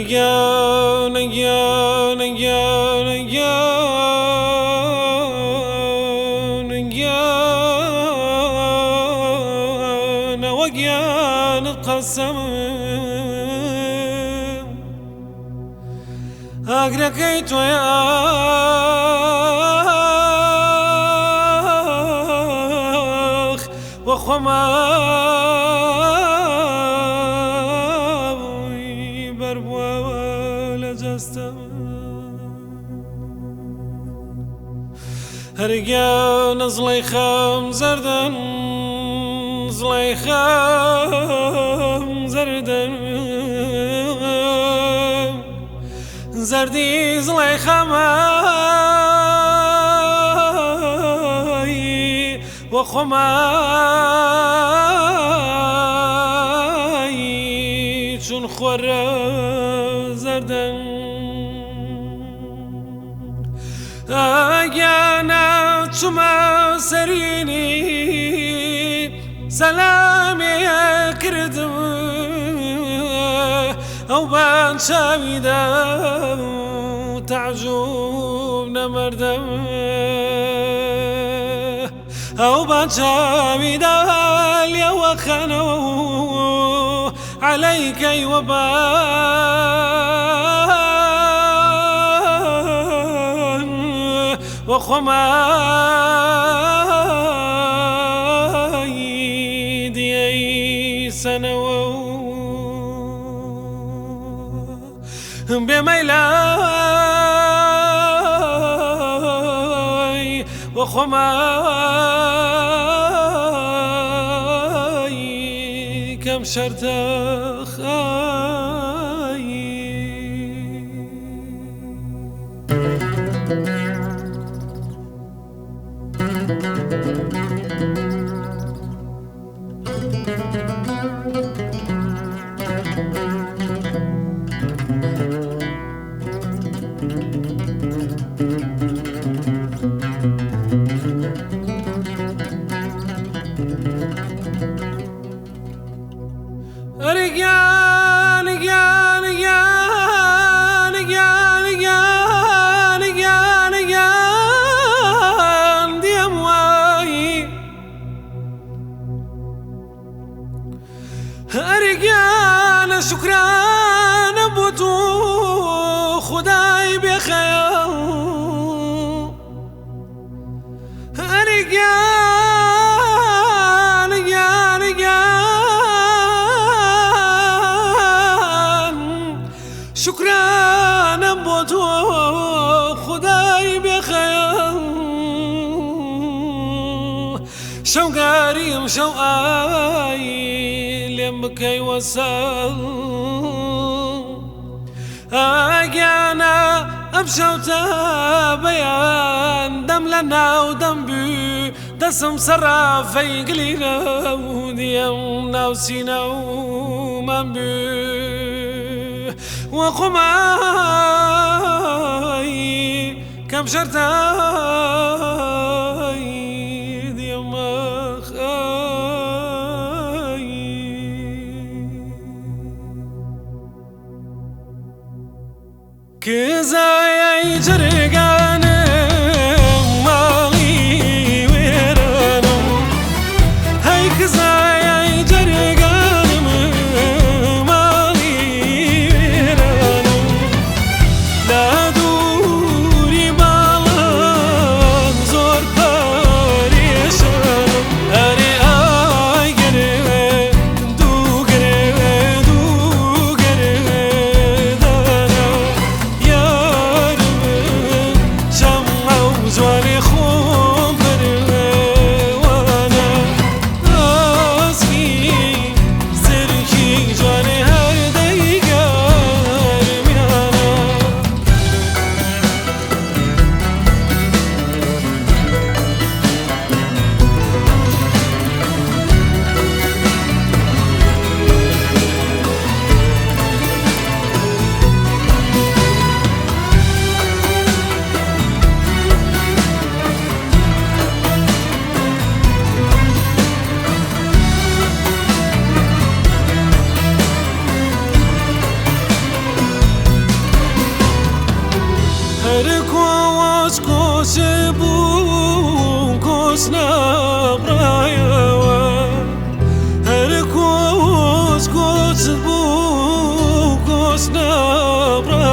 Again, again, again, again, again, وأجيان القسم أقركيت يا أخ وخما هرجان زليخام زردن زليخام زردن زردي زليخام وخماي چون خور زردن أجانا تما سريني سلامي كردم أو بان شاويدا تعجبنا مردم أو بان شاويدا يا وخنو عليك وخماي دي سنو بميلاي وخماي كم شرط أرجعنا شكرا بوتو خداي بخير شكرا بوتو خداي بخير شوقاري وشوقاي بكي وصل أجانا أبشوتا بيان دم لنا ودم بي دسم سرا في قلينا وديمنا وسينا ومن بي وقماي كم شرطاي ديما كزاي جرقان مالي ويرانو هاي كزاي جرقان مالي ويرانو لا دوري بالان زور باريشانو أري آي قري دو قري دو قري زبوو گۆست نابڕە